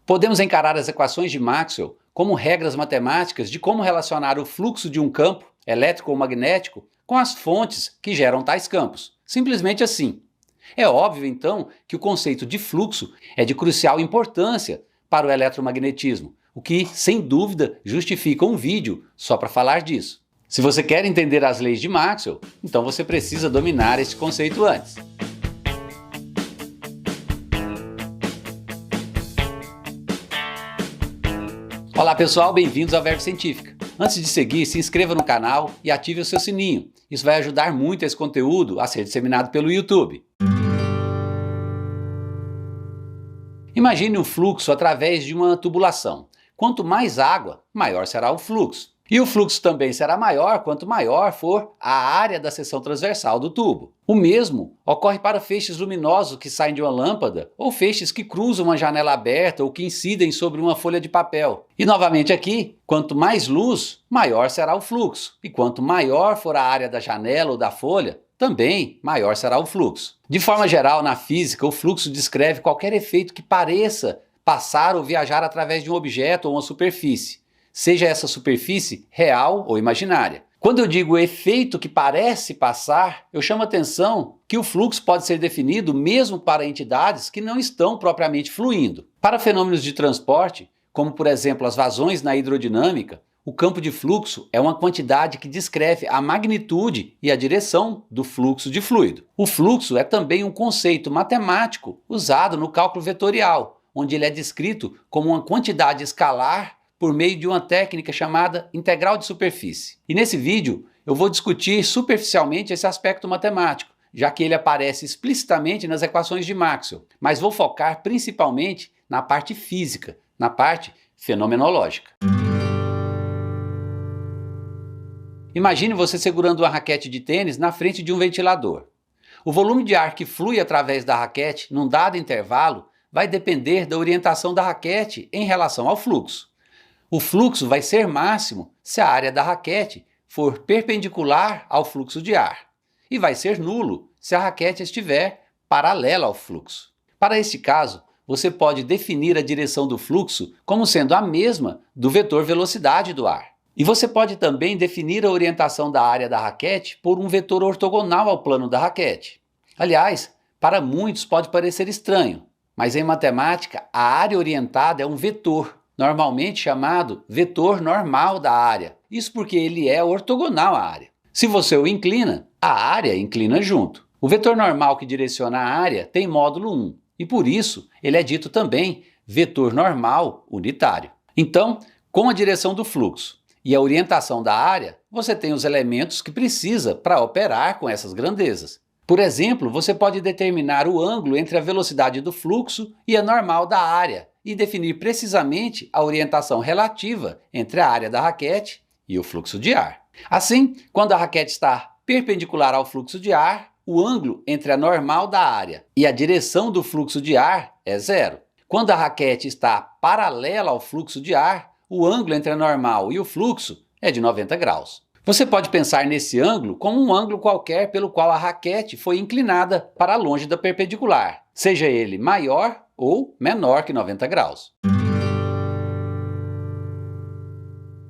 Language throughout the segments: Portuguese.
Podemos encarar as equações de Maxwell como regras matemáticas de como relacionar o fluxo de um campo, elétrico ou magnético, com as fontes que geram tais campos. Simplesmente assim. É óbvio, então, que o conceito de fluxo é de crucial importância para o eletromagnetismo, o que, sem dúvida, justifica um vídeo só para falar disso. Se você quer entender as leis de Maxwell, então você precisa dominar este conceito antes. Olá pessoal, bem-vindos ao Verbo Científica. Antes de seguir, se inscreva no canal e ative o seu sininho. Isso vai ajudar muito esse conteúdo a ser disseminado pelo YouTube. Imagine um fluxo através de uma tubulação. Quanto mais água, maior será o fluxo. E o fluxo também será maior quanto maior for a área da seção transversal do tubo. O mesmo ocorre para feixes luminosos que saem de uma lâmpada ou feixes que cruzam uma janela aberta ou que incidem sobre uma folha de papel. E novamente aqui, quanto mais luz, maior será o fluxo. E quanto maior for a área da janela ou da folha, também maior será o fluxo. De forma geral, na física, o fluxo descreve qualquer efeito que pareça passar ou viajar através de um objeto ou uma superfície, seja essa superfície real ou imaginária. Quando eu digo efeito que parece passar, eu chamo a atenção que o fluxo pode ser definido mesmo para entidades que não estão propriamente fluindo. Para fenômenos de transporte, como por exemplo as vazões na hidrodinâmica, o campo de fluxo é uma quantidade que descreve a magnitude e a direção do fluxo de fluido. O fluxo é também um conceito matemático usado no cálculo vetorial, onde ele é descrito como uma quantidade escalar por meio de uma técnica chamada integral de superfície. E nesse vídeo eu vou discutir superficialmente esse aspecto matemático, já que ele aparece explicitamente nas equações de Maxwell, mas vou focar principalmente na parte física, na parte fenomenológica. Imagine você segurando uma raquete de tênis na frente de um ventilador. O volume de ar que flui através da raquete num dado intervalo vai depender da orientação da raquete em relação ao fluxo. O fluxo vai ser máximo se a área da raquete for perpendicular ao fluxo de ar e vai ser nulo se a raquete estiver paralela ao fluxo. Para este caso, você pode definir a direção do fluxo como sendo a mesma do vetor velocidade do ar. E você pode também definir a orientação da área da raquete por um vetor ortogonal ao plano da raquete. Aliás, para muitos pode parecer estranho, mas em matemática a área orientada é um vetor, normalmente chamado vetor normal da área. Isso porque ele é ortogonal à área. Se você o inclina, a área inclina junto. O vetor normal que direciona a área tem módulo 1, e por isso ele é dito também vetor normal unitário. Então, com a direção do fluxo e a orientação da área, você tem os elementos que precisa para operar com essas grandezas. Por exemplo, você pode determinar o ângulo entre a velocidade do fluxo e a normal da área e definir precisamente a orientação relativa entre a área da raquete e o fluxo de ar. Assim, quando a raquete está perpendicular ao fluxo de ar, o ângulo entre a normal da área e a direção do fluxo de ar é zero. Quando a raquete está paralela ao fluxo de ar, o ângulo entre a normal e o fluxo é de 90 graus. Você pode pensar nesse ângulo como um ângulo qualquer pelo qual a raquete foi inclinada para longe da perpendicular, seja ele maior ou menor que 90 graus.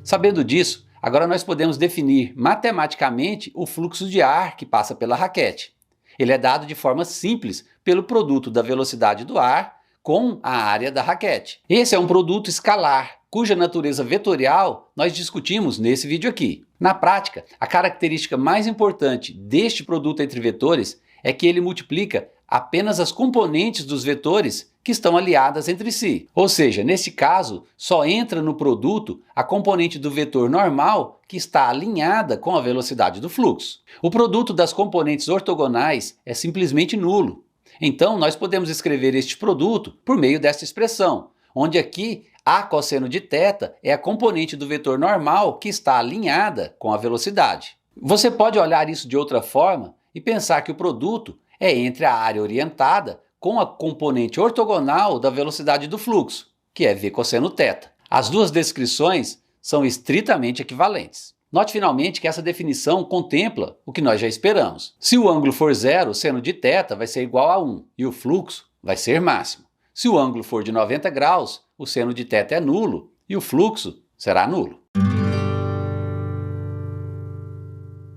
Sabendo disso, agora nós podemos definir matematicamente o fluxo de ar que passa pela raquete. Ele é dado de forma simples pelo produto da velocidade do ar com a área da raquete. Esse é um produto escalar, cuja natureza vetorial nós discutimos nesse vídeo aqui. Na prática, a característica mais importante deste produto entre vetores é que ele multiplica apenas as componentes dos vetores que estão aliadas entre si. Ou seja, neste caso, só entra no produto a componente do vetor normal que está alinhada com a velocidade do fluxo. O produto das componentes ortogonais é simplesmente nulo. Então, nós podemos escrever este produto por meio desta expressão, onde aqui a cosseno de θ é a componente do vetor normal que está alinhada com a velocidade. Você pode olhar isso de outra forma e pensar que o produto é entre a área orientada com a componente ortogonal da velocidade do fluxo, que é v cosseno θ. As duas descrições são estritamente equivalentes. Note finalmente que essa definição contempla o que nós já esperamos. Se o ângulo for zero, o seno de θ vai ser igual a 1 e o fluxo vai ser máximo. Se o ângulo for de 90 graus, o seno de θ é nulo e o fluxo será nulo.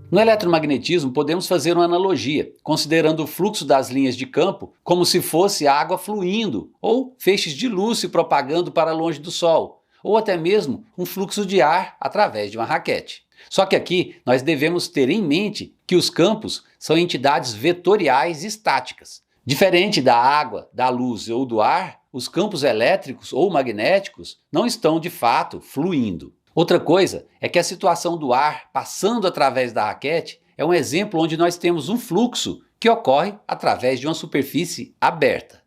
No eletromagnetismo, podemos fazer uma analogia, considerando o fluxo das linhas de campo como se fosse água fluindo, ou feixes de luz se propagando para longe do Sol, ou até mesmo um fluxo de ar através de uma raquete. Só que aqui nós devemos ter em mente que os campos são entidades vetoriais estáticas. Diferente da água, da luz ou do ar, os campos elétricos ou magnéticos não estão de fato fluindo. Outra coisa é que a situação do ar passando através da raquete é um exemplo onde nós temos um fluxo que ocorre através de uma superfície aberta.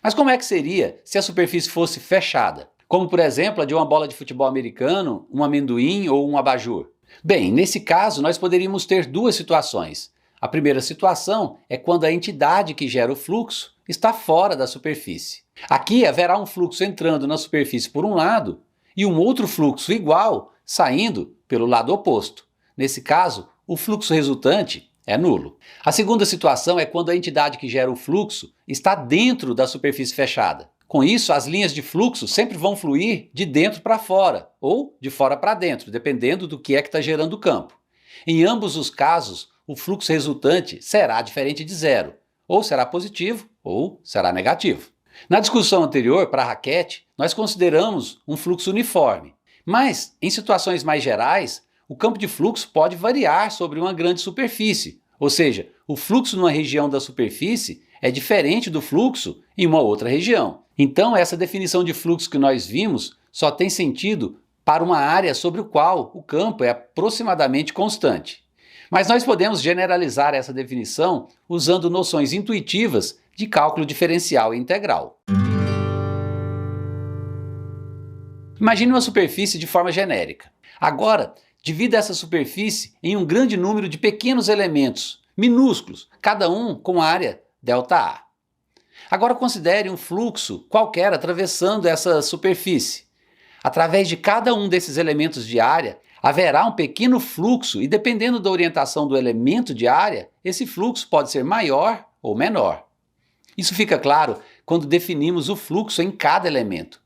Mas como é que seria se a superfície fosse fechada? Como, por exemplo, a de uma bola de futebol americano, um amendoim ou um abajur? Bem, nesse caso nós poderíamos ter duas situações. A primeira situação é quando a entidade que gera o fluxo está fora da superfície. Aqui haverá um fluxo entrando na superfície por um lado e um outro fluxo igual saindo pelo lado oposto. Nesse caso, o fluxo resultante é nulo. A segunda situação é quando a entidade que gera o fluxo está dentro da superfície fechada. Com isso, as linhas de fluxo sempre vão fluir de dentro para fora ou de fora para dentro, dependendo do que está gerando o campo. Em ambos os casos, o fluxo resultante será diferente de zero, ou será positivo ou será negativo. Na discussão anterior, para a raquete, nós consideramos um fluxo uniforme, mas em situações mais gerais, o campo de fluxo pode variar sobre uma grande superfície, ou seja, o fluxo numa região da superfície é diferente do fluxo em uma outra região. Então, essa definição de fluxo que nós vimos só tem sentido para uma área sobre o qual o campo é aproximadamente constante. Mas nós podemos generalizar essa definição usando noções intuitivas de cálculo diferencial e integral. Imagine uma superfície de forma genérica. Agora, divida essa superfície em um grande número de pequenos elementos, minúsculos, cada um com área ΔA. Agora considere um fluxo qualquer atravessando essa superfície. Através de cada um desses elementos de área, haverá um pequeno fluxo e, dependendo da orientação do elemento de área, esse fluxo pode ser maior ou menor. Isso fica claro quando definimos o fluxo em cada elemento.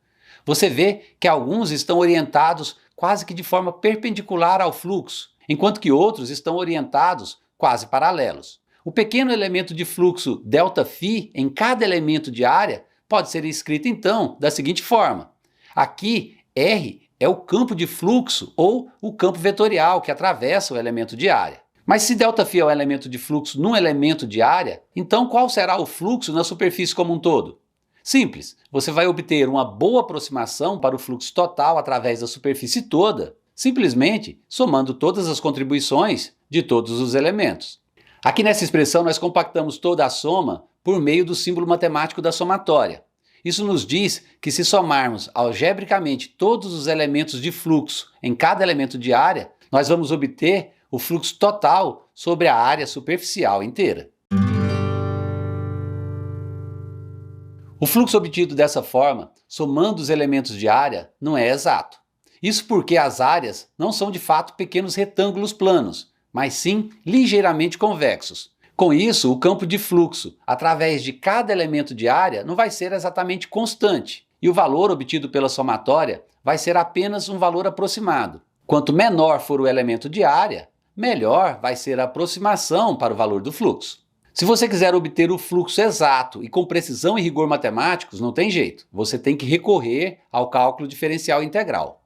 Você vê que alguns estão orientados quase que de forma perpendicular ao fluxo, enquanto que outros estão orientados quase paralelos. O pequeno elemento de fluxo ΔΦ em cada elemento de área pode ser escrito então da seguinte forma. Aqui, R é o campo de fluxo ou o campo vetorial que atravessa o elemento de área. Mas se ΔΦ é o elemento de fluxo num elemento de área, então qual será o fluxo na superfície como um todo? Simples, você vai obter uma boa aproximação para o fluxo total através da superfície toda, simplesmente somando todas as contribuições de todos os elementos. Aqui nessa expressão nós compactamos toda a soma por meio do símbolo matemático da somatória. Isso nos diz que se somarmos algebricamente todos os elementos de fluxo em cada elemento de área, nós vamos obter o fluxo total sobre a área superficial inteira. O fluxo obtido dessa forma, somando os elementos de área, não é exato. Isso porque as áreas não são de fato pequenos retângulos planos, mas sim ligeiramente convexos. Com isso, o campo de fluxo, através de cada elemento de área, não vai ser exatamente constante, e o valor obtido pela somatória vai ser apenas um valor aproximado. Quanto menor for o elemento de área, melhor vai ser a aproximação para o valor do fluxo. Se você quiser obter o fluxo exato e com precisão e rigor matemáticos, não tem jeito. Você tem que recorrer ao cálculo diferencial integral.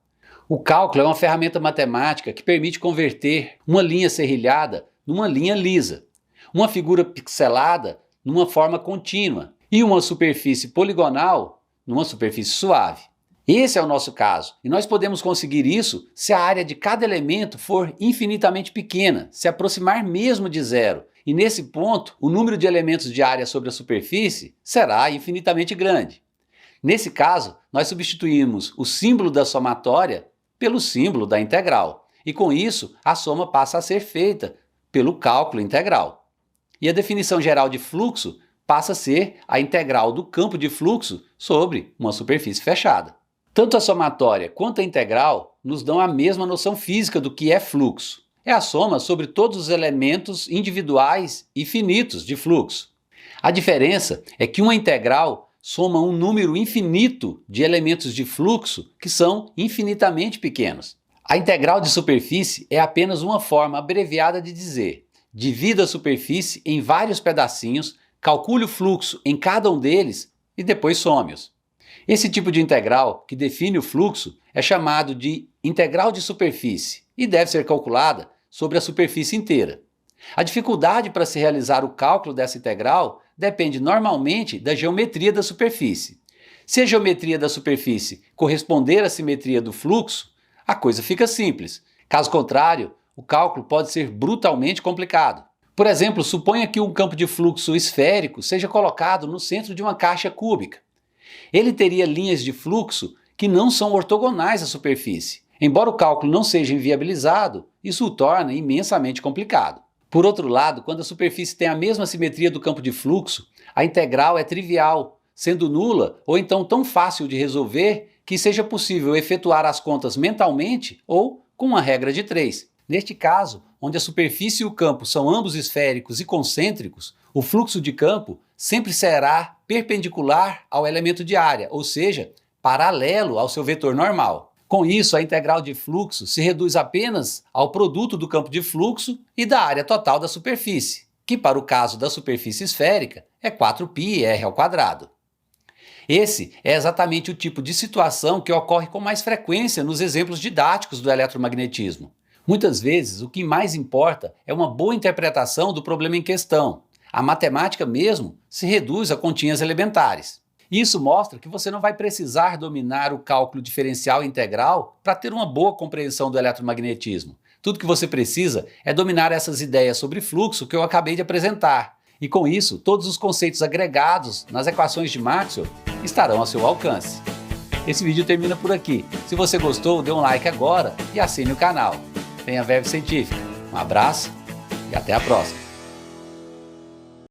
O cálculo é uma ferramenta matemática que permite converter uma linha serrilhada numa linha lisa, uma figura pixelada numa forma contínua e uma superfície poligonal numa superfície suave. Esse é o nosso caso, e nós podemos conseguir isso se a área de cada elemento for infinitamente pequena, se aproximar mesmo de zero, e nesse ponto o número de elementos de área sobre a superfície será infinitamente grande. Nesse caso, nós substituímos o símbolo da somatória pelo símbolo da integral, e com isso a soma passa a ser feita pelo cálculo integral. E a definição geral de fluxo passa a ser a integral do campo de fluxo sobre uma superfície fechada. Tanto a somatória quanto a integral nos dão a mesma noção física do que é fluxo. É a soma sobre todos os elementos individuais e finitos de fluxo. A diferença é que uma integral soma um número infinito de elementos de fluxo que são infinitamente pequenos. A integral de superfície é apenas uma forma abreviada de dizer: divida a superfície em vários pedacinhos, calcule o fluxo em cada um deles e depois some-os. Esse tipo de integral, que define o fluxo, é chamado de integral de superfície e deve ser calculada sobre a superfície inteira. A dificuldade para se realizar o cálculo dessa integral depende normalmente da geometria da superfície. Se a geometria da superfície corresponder à simetria do fluxo, a coisa fica simples. Caso contrário, o cálculo pode ser brutalmente complicado. Por exemplo, suponha que um campo de fluxo esférico seja colocado no centro de uma caixa cúbica. Ele teria linhas de fluxo que não são ortogonais à superfície. Embora o cálculo não seja inviabilizado, isso o torna imensamente complicado. Por outro lado, quando a superfície tem a mesma simetria do campo de fluxo, a integral é trivial, sendo nula ou então tão fácil de resolver que seja possível efetuar as contas mentalmente ou com uma regra de 3. Neste caso, onde a superfície e o campo são ambos esféricos e concêntricos, o fluxo de campo sempre será perpendicular ao elemento de área, ou seja, paralelo ao seu vetor normal. Com isso, a integral de fluxo se reduz apenas ao produto do campo de fluxo e da área total da superfície, que para o caso da superfície esférica é 4πr². Esse é exatamente o tipo de situação que ocorre com mais frequência nos exemplos didáticos do eletromagnetismo. Muitas vezes, o que mais importa é uma boa interpretação do problema em questão. A matemática mesmo se reduz a continhas elementares. Isso mostra que você não vai precisar dominar o cálculo diferencial e integral para ter uma boa compreensão do eletromagnetismo. Tudo que você precisa é dominar essas ideias sobre fluxo que eu acabei de apresentar. E com isso, todos os conceitos agregados nas equações de Maxwell estarão ao seu alcance. Esse vídeo termina por aqui. Se você gostou, dê um like agora e assine o canal. Tenha Verve Científica. Um abraço e até a próxima.